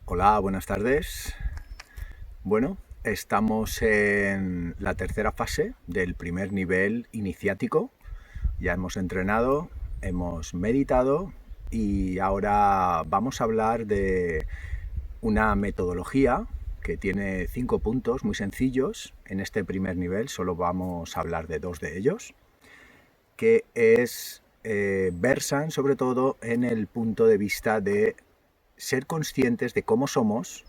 Hola, buenas tardes. Bueno, estamos en la tercera fase del primer nivel iniciático. Ya hemos entrenado, hemos meditado y ahora vamos a hablar de una metodología que tiene 5 puntos muy sencillos. En este primer nivel solo vamos a hablar de 2 de ellos, que versan sobre todo en el punto de vista de ser conscientes de cómo somos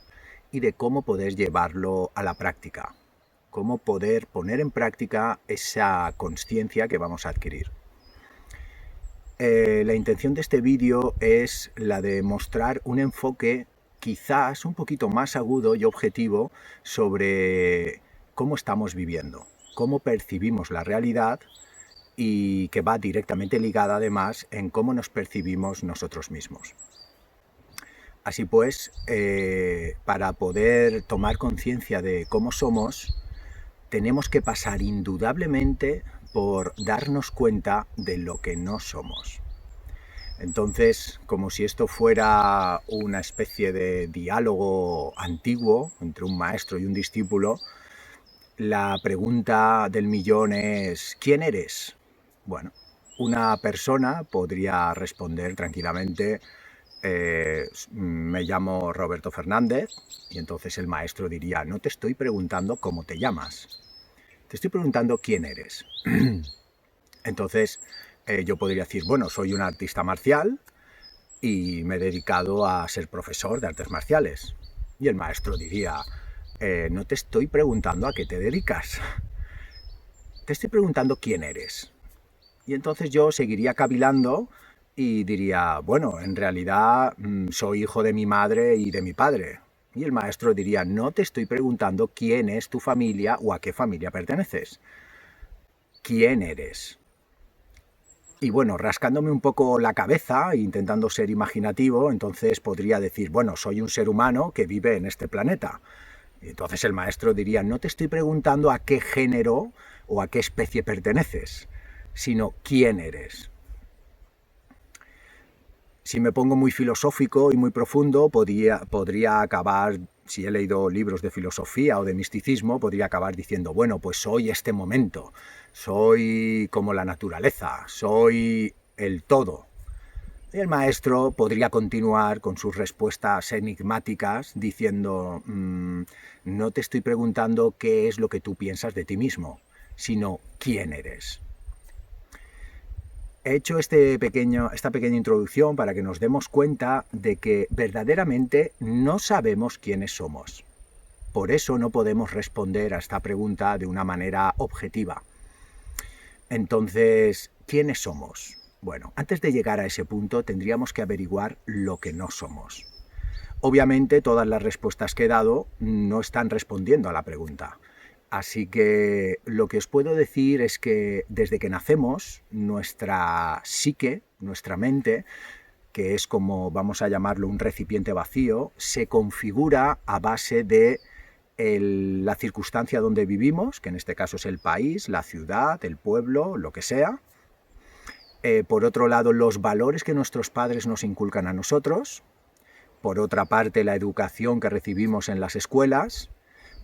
y de cómo poder llevarlo a la práctica, cómo poder poner en práctica esa conciencia que vamos a adquirir. La intención de este vídeo es la de mostrar un enfoque quizás un poquito más agudo y objetivo sobre cómo estamos viviendo, cómo percibimos la realidad y que va directamente ligada además en cómo nos percibimos nosotros mismos. Así pues, para poder tomar conciencia de cómo somos, tenemos que pasar indudablemente por darnos cuenta de lo que no somos. Entonces, como si esto fuera una especie de diálogo antiguo entre un maestro y un discípulo, la pregunta del millón es ¿quién eres? Bueno, una persona podría responder tranquilamente me llamo Roberto Fernández, y entonces el maestro diría, no te estoy preguntando cómo te llamas, te estoy preguntando quién eres. Entonces yo podría decir, bueno, soy un artista marcial y me he dedicado a ser profesor de artes marciales. Y el maestro diría, no te estoy preguntando a qué te dedicas, te estoy preguntando quién eres. Y entonces yo seguiría cavilando y diría, bueno, en realidad soy hijo de mi madre y de mi padre. Y el maestro diría, no te estoy preguntando quién es tu familia o a qué familia perteneces. ¿Quién eres? Y bueno, rascándome un poco la cabeza e intentando ser imaginativo, entonces podría decir, bueno, soy un ser humano que vive en este planeta. Y entonces el maestro diría, no te estoy preguntando a qué género o a qué especie perteneces, sino quién eres. Si me pongo muy filosófico y muy profundo, podría acabar, si he leído libros de filosofía o de misticismo, podría acabar diciendo, bueno, pues soy este momento, soy como la naturaleza, soy el todo. Y el maestro podría continuar con sus respuestas enigmáticas diciendo, no te estoy preguntando qué es lo que tú piensas de ti mismo, sino quién eres. He hecho esta pequeña introducción para que nos demos cuenta de que verdaderamente no sabemos quiénes somos. Por eso no podemos responder a esta pregunta de una manera objetiva. Entonces, ¿quiénes somos? Bueno, antes de llegar a ese punto tendríamos que averiguar lo que no somos. Obviamente todas las respuestas que he dado no están respondiendo a la pregunta. Así que lo que os puedo decir es que desde que nacemos, nuestra psique, nuestra mente, que es como vamos a llamarlo un recipiente vacío, se configura a base de la circunstancia donde vivimos, que en este caso es el país, la ciudad, el pueblo, lo que sea. Por otro lado, los valores que nuestros padres nos inculcan a nosotros. Por otra parte, la educación que recibimos en las escuelas.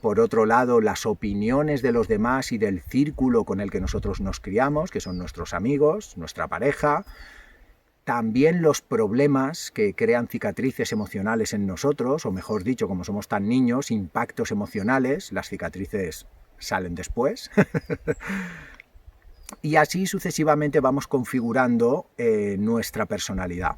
Por otro lado, las opiniones de los demás y del círculo con el que nosotros nos criamos, que son nuestros amigos, nuestra pareja. También los problemas que crean cicatrices emocionales en nosotros, o mejor dicho, como somos tan niños, impactos emocionales. Las cicatrices salen después. Y así sucesivamente vamos configurando nuestra personalidad.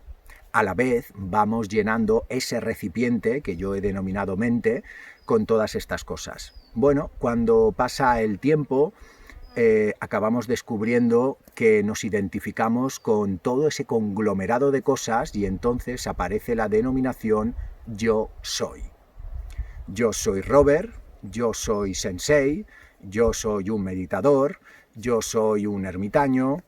A la vez vamos llenando ese recipiente que yo he denominado mente con todas estas cosas. Bueno, cuando pasa el tiempo acabamos descubriendo que nos identificamos con todo ese conglomerado de cosas y entonces aparece la denominación yo soy. Yo soy Robert, yo soy sensei, yo soy un meditador, yo soy un ermitaño,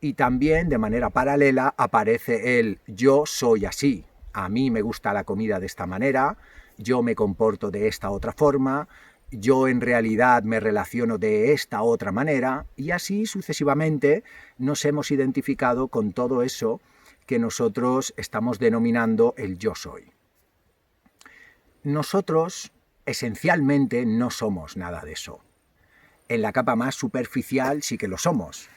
y también de manera paralela aparece el yo soy así, a mí me gusta la comida de esta manera, yo me comporto de esta otra forma, yo en realidad me relaciono de esta otra manera, y así sucesivamente nos hemos identificado con todo eso que nosotros estamos denominando el yo soy. nosotros esencialmente no somos nada de eso. En la capa más superficial sí que lo somos,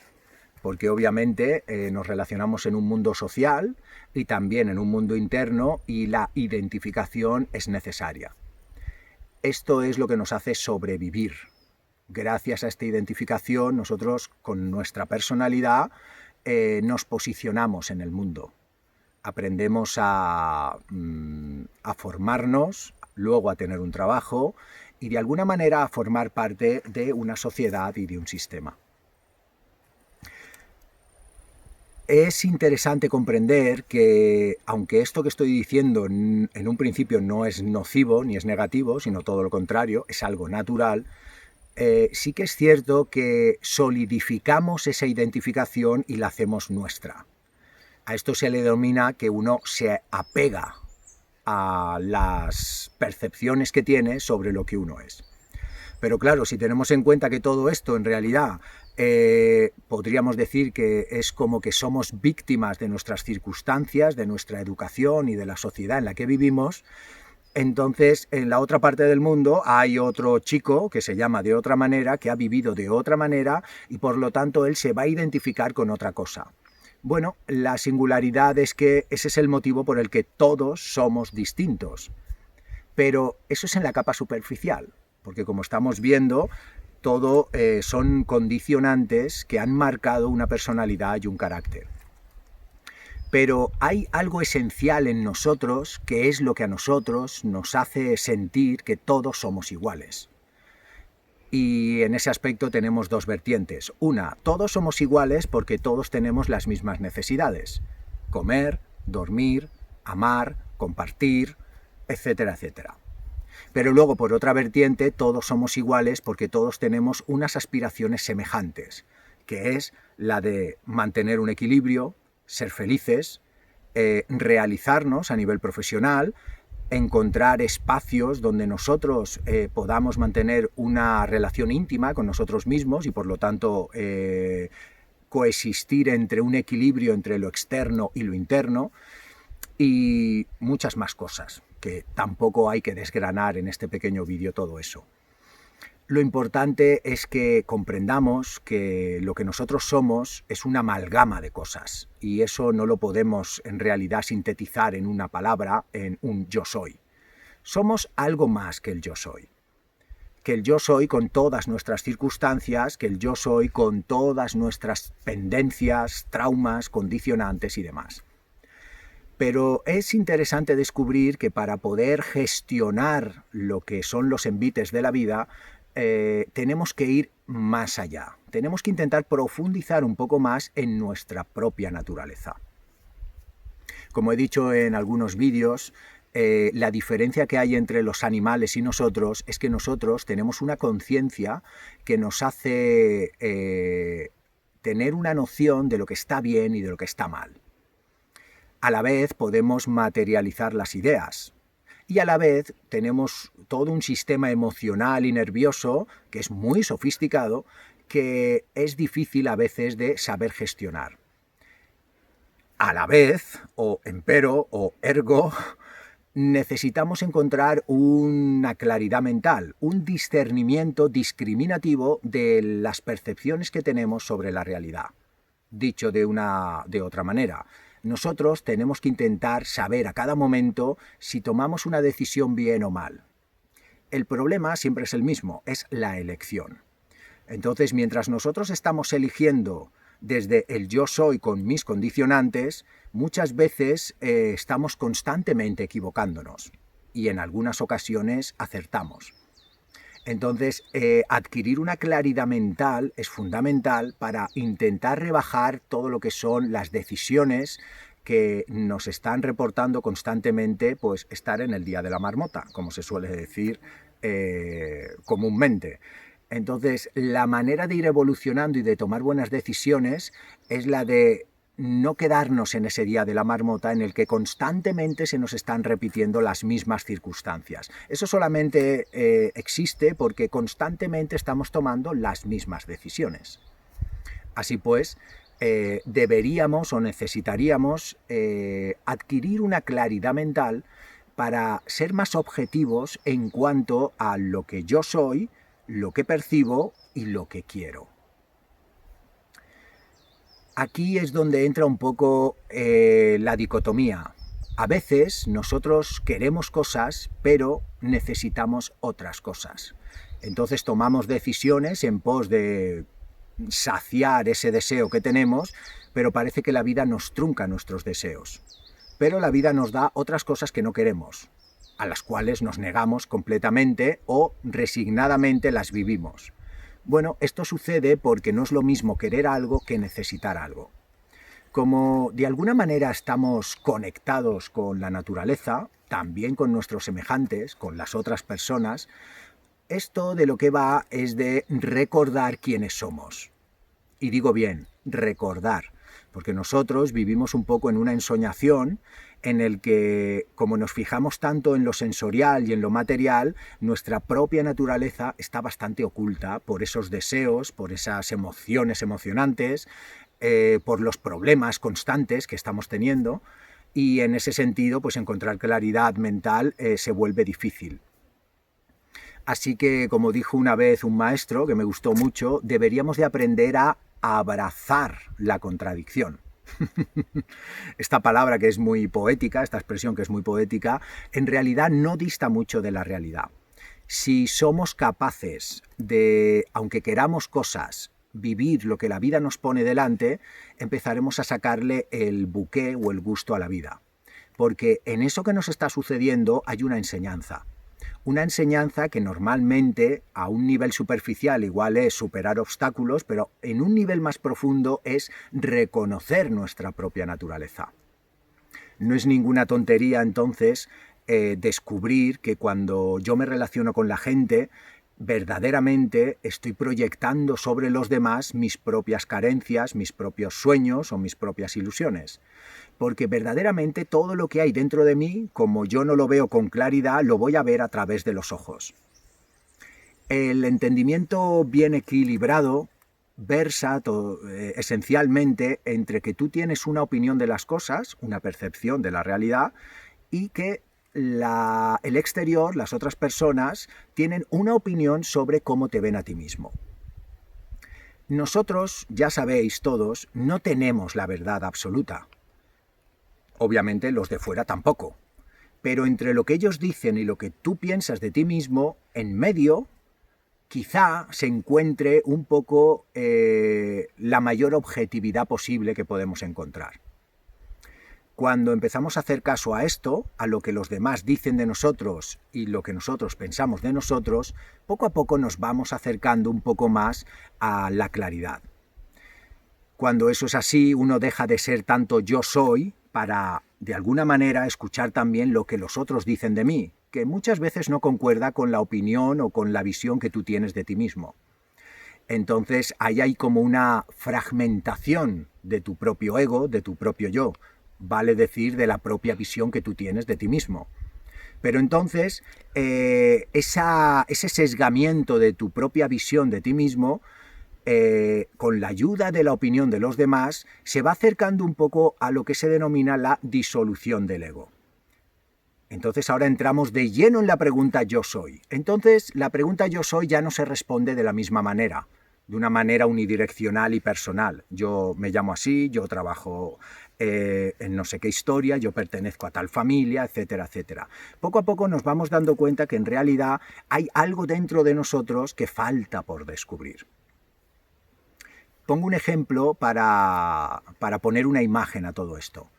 porque obviamente nos relacionamos en un mundo social y también en un mundo interno y la identificación es necesaria. Esto es lo que nos hace sobrevivir. Gracias a esta identificación, nosotros con nuestra personalidad nos posicionamos en el mundo. Aprendemos a formarnos, luego a tener un trabajo y de alguna manera a formar parte de una sociedad y de un sistema. Es interesante comprender que, aunque esto que estoy diciendo en un principio no es nocivo ni es negativo, sino todo lo contrario, es algo natural, sí que es cierto que solidificamos esa identificación y la hacemos nuestra. A esto se le denomina que uno se apega a las percepciones que tiene sobre lo que uno es. Pero claro, si tenemos en cuenta que todo esto en realidad podríamos decir que es como que somos víctimas de nuestras circunstancias, de nuestra educación y de la sociedad en la que vivimos, entonces en la otra parte del mundo hay otro chico que se llama de otra manera, que ha vivido de otra manera y por lo tanto él se va a identificar con otra cosa. Bueno, la singularidad es que ese es el motivo por el que todos somos distintos. Pero eso es en la capa superficial, porque como estamos viendo, todo son condicionantes que han marcado una personalidad y un carácter. Pero hay algo esencial en nosotros que es lo que a nosotros nos hace sentir que todos somos iguales. Y en ese aspecto tenemos dos vertientes. Una, todos somos iguales porque todos tenemos las mismas necesidades. Comer, dormir, amar, compartir, etcétera, etcétera. Pero luego, por otra vertiente, todos somos iguales porque todos tenemos unas aspiraciones semejantes, que es la de mantener un equilibrio, ser felices, realizarnos a nivel profesional, encontrar espacios donde nosotros podamos mantener una relación íntima con nosotros mismos y por lo tanto coexistir entre un equilibrio entre lo externo y lo interno y muchas más cosas que tampoco hay que desgranar en este pequeño vídeo todo eso. Lo importante es que comprendamos que lo que nosotros somos es una amalgama de cosas y eso no lo podemos en realidad sintetizar en una palabra, en un yo soy. Somos algo más que el yo soy. Que el yo soy con todas nuestras circunstancias, que el yo soy con todas nuestras pendencias, traumas, condicionantes y demás. Pero es interesante descubrir que para poder gestionar lo que son los envites de la vida, tenemos que ir más allá. Tenemos que intentar profundizar un poco más en nuestra propia naturaleza. Como he dicho en algunos vídeos, la diferencia que hay entre los animales y nosotros es que nosotros tenemos una conciencia que nos hace tener una noción de lo que está bien y de lo que está mal. A la vez podemos materializar las ideas y a la vez tenemos todo un sistema emocional y nervioso que es muy sofisticado, que es difícil a veces de saber gestionar. A la vez, o empero, o ergo, necesitamos encontrar una claridad mental, un discernimiento discriminativo de las percepciones que tenemos sobre la realidad. Dicho de otra manera, nosotros tenemos que intentar saber a cada momento si tomamos una decisión bien o mal. El problema siempre es el mismo, es la elección. Entonces, mientras nosotros estamos eligiendo desde el yo soy con mis condicionantes, muchas veces estamos constantemente equivocándonos y en algunas ocasiones acertamos. Entonces, adquirir una claridad mental es fundamental para intentar rebajar todo lo que son las decisiones que nos están reportando constantemente, pues estar en el día de la marmota, como se suele decir comúnmente. Entonces, la manera de ir evolucionando y de tomar buenas decisiones es la de no quedarnos en ese día de la marmota en el que constantemente se nos están repitiendo las mismas circunstancias. Eso solamente existe porque constantemente estamos tomando las mismas decisiones. Así pues, deberíamos o necesitaríamos adquirir una claridad mental para ser más objetivos en cuanto a lo que yo soy, lo que percibo y lo que quiero. Aquí es donde entra un poco la dicotomía. A veces nosotros queremos cosas, pero necesitamos otras cosas. Entonces tomamos decisiones en pos de saciar ese deseo que tenemos, pero parece que la vida nos trunca nuestros deseos. Pero la vida nos da otras cosas que no queremos, a las cuales nos negamos completamente o resignadamente las vivimos. Bueno, esto sucede porque no es lo mismo querer algo que necesitar algo. Como de alguna manera estamos conectados con la naturaleza, también con nuestros semejantes, con las otras personas, esto de lo que va es de recordar quiénes somos. Y digo bien, recordar, porque nosotros vivimos un poco en una ensoñación en el que, como nos fijamos tanto en lo sensorial y en lo material, nuestra propia naturaleza está bastante oculta por esos deseos, por esas emociones emocionantes, por los problemas constantes que estamos teniendo, y en ese sentido, pues encontrar claridad mental se vuelve difícil. Así que, como dijo una vez un maestro, que me gustó mucho, deberíamos de aprender a abrazar la contradicción. Esta palabra que es muy poética, esta expresión que es muy poética, en realidad no dista mucho de la realidad. Si somos capaces de, aunque queramos cosas, vivir lo que la vida nos pone delante, empezaremos a sacarle el buqué o el gusto a la vida. Porque en eso que nos está sucediendo hay una enseñanza. Una enseñanza que normalmente a un nivel superficial igual es superar obstáculos, pero en un nivel más profundo es reconocer nuestra propia naturaleza. No es ninguna tontería entonces descubrir que cuando yo me relaciono con la gente, verdaderamente estoy proyectando sobre los demás mis propias carencias, mis propios sueños o mis propias ilusiones. Porque verdaderamente todo lo que hay dentro de mí, como yo no lo veo con claridad, lo voy a ver a través de los ojos. El entendimiento bien equilibrado versa esencialmente entre que tú tienes una opinión de las cosas, una percepción de la realidad, y que el exterior, las otras personas, tienen una opinión sobre cómo te ven a ti mismo. Nosotros, ya sabéis todos, no tenemos la verdad absoluta. Obviamente los de fuera tampoco. Pero entre lo que ellos dicen y lo que tú piensas de ti mismo, en medio, quizá se encuentre un poco la mayor objetividad posible que podemos encontrar. Cuando empezamos a hacer caso a esto, a lo que los demás dicen de nosotros y lo que nosotros pensamos de nosotros, poco a poco nos vamos acercando un poco más a la claridad. Cuando eso es así, uno deja de ser tanto yo soy para, de alguna manera, escuchar también lo que los otros dicen de mí, que muchas veces no concuerda con la opinión o con la visión que tú tienes de ti mismo. Entonces, ahí hay como una fragmentación de tu propio ego, de tu propio yo, vale decir, de la propia visión que tú tienes de ti mismo. Pero entonces, ese sesgamiento de tu propia visión de ti mismo, con la ayuda de la opinión de los demás, se va acercando un poco a lo que se denomina la disolución del ego. Entonces ahora entramos de lleno en la pregunta yo soy. Entonces la pregunta yo soy ya no se responde de la misma manera, de una manera unidireccional y personal. Yo me llamo así, yo trabajo en no sé qué historia, yo pertenezco a tal familia, etcétera, etcétera. Poco a poco nos vamos dando cuenta que en realidad hay algo dentro de nosotros que falta por descubrir. Pongo un ejemplo para poner una imagen a todo esto.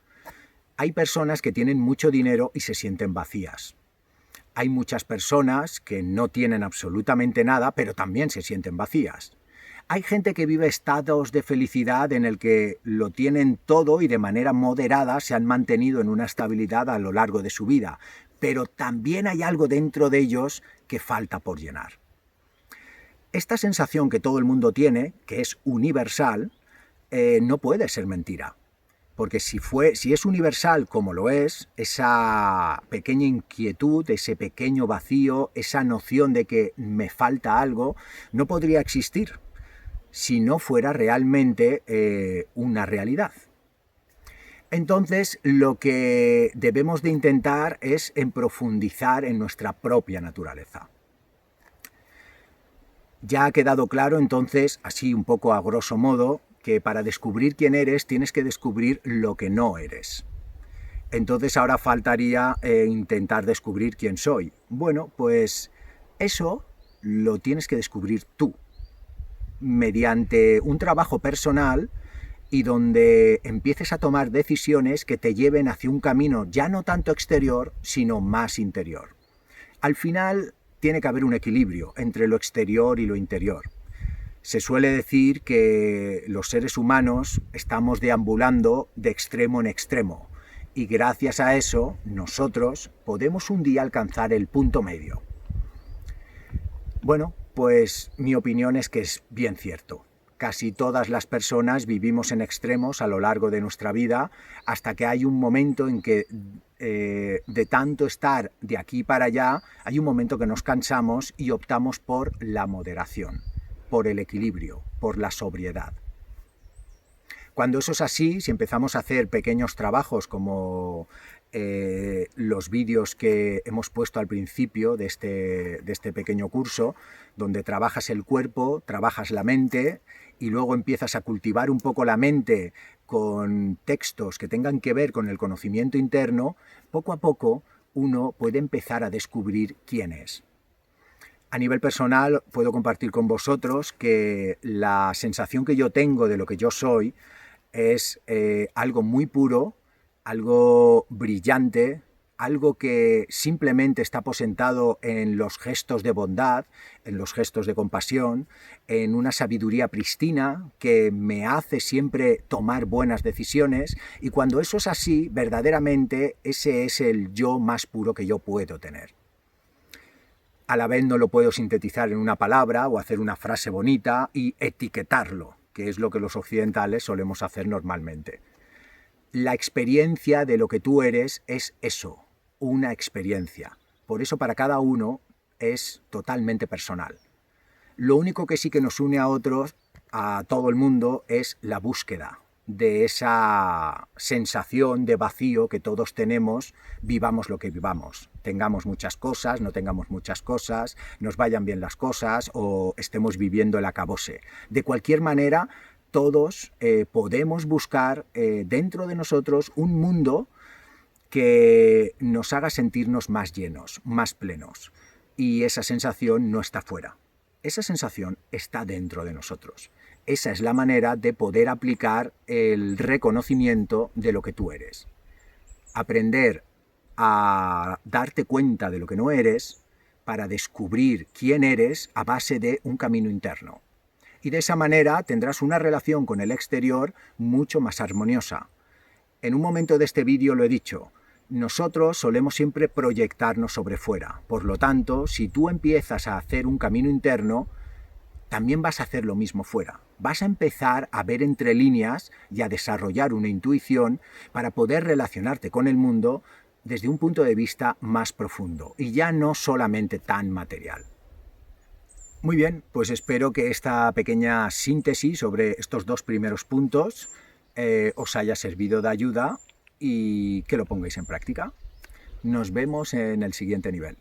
Hay personas que tienen mucho dinero y se sienten vacías. Hay muchas personas que no tienen absolutamente nada, pero también se sienten vacías. Hay gente que vive estados de felicidad en el que lo tienen todo y de manera moderada se han mantenido en una estabilidad a lo largo de su vida, pero también hay algo dentro de ellos que falta por llenar. Esta sensación que todo el mundo tiene, que es universal, no puede ser mentira. Porque si es universal como lo es, esa pequeña inquietud, ese pequeño vacío, esa noción de que me falta algo, no podría existir si no fuera realmente una realidad. Entonces, lo que debemos de intentar es profundizar en nuestra propia naturaleza. Ya ha quedado claro entonces, así un poco a grosso modo, que para descubrir quién eres tienes que descubrir lo que no eres. Entonces ahora faltaría intentar descubrir quién soy. Bueno, pues eso lo tienes que descubrir tú, mediante un trabajo personal y donde empieces a tomar decisiones que te lleven hacia un camino ya no tanto exterior, sino más interior. Al final tiene que haber un equilibrio entre lo exterior y lo interior. Se suele decir que los seres humanos estamos deambulando de extremo en extremo y gracias a eso nosotros podemos un día alcanzar el punto medio. Bueno, pues mi opinión es que es bien cierto. Casi todas las personas vivimos en extremos a lo largo de nuestra vida hasta que hay un momento en que de tanto estar de aquí para allá, hay un momento que nos cansamos y optamos por la moderación, por el equilibrio, por la sobriedad. Cuando eso es así, si empezamos a hacer pequeños trabajos como los vídeos que hemos puesto al principio de este pequeño curso, donde trabajas el cuerpo, trabajas la mente y luego empiezas a cultivar un poco la mente con textos que tengan que ver con el conocimiento interno, poco a poco uno puede empezar a descubrir quién es. A nivel personal puedo compartir con vosotros que la sensación que yo tengo de lo que yo soy es algo muy puro, algo brillante, algo que simplemente está aposentado en los gestos de bondad, en los gestos de compasión, en una sabiduría pristina que me hace siempre tomar buenas decisiones, y cuando eso es así, verdaderamente ese es el yo más puro que yo puedo tener. A la vez no lo puedo sintetizar en una palabra o hacer una frase bonita y etiquetarlo, que es lo que los occidentales solemos hacer normalmente. La experiencia de lo que tú eres es eso, una experiencia. Por eso para cada uno es totalmente personal. Lo único que sí que nos une a otros, a todo el mundo, es la búsqueda de esa sensación de vacío que todos tenemos, vivamos lo que vivamos. Tengamos muchas cosas, no tengamos muchas cosas, nos vayan bien las cosas o estemos viviendo el acabose. De cualquier manera, todos podemos buscar dentro de nosotros un mundo que nos haga sentirnos más llenos, más plenos. Y esa sensación no está fuera. Esa sensación está dentro de nosotros. Esa es la manera de poder aplicar el reconocimiento de lo que tú eres. Aprender a darte cuenta de lo que no eres para descubrir quién eres a base de un camino interno. Y de esa manera tendrás una relación con el exterior mucho más armoniosa. En un momento de este vídeo lo he dicho, nosotros solemos siempre proyectarnos sobre fuera. Por lo tanto, si tú empiezas a hacer un camino interno, también vas a hacer lo mismo fuera. Vas a empezar a ver entre líneas y a desarrollar una intuición para poder relacionarte con el mundo desde un punto de vista más profundo y ya no solamente tan material. Muy bien, pues espero que esta pequeña síntesis sobre estos dos primeros puntos os haya servido de ayuda y que lo pongáis en práctica. Nos vemos en el siguiente nivel.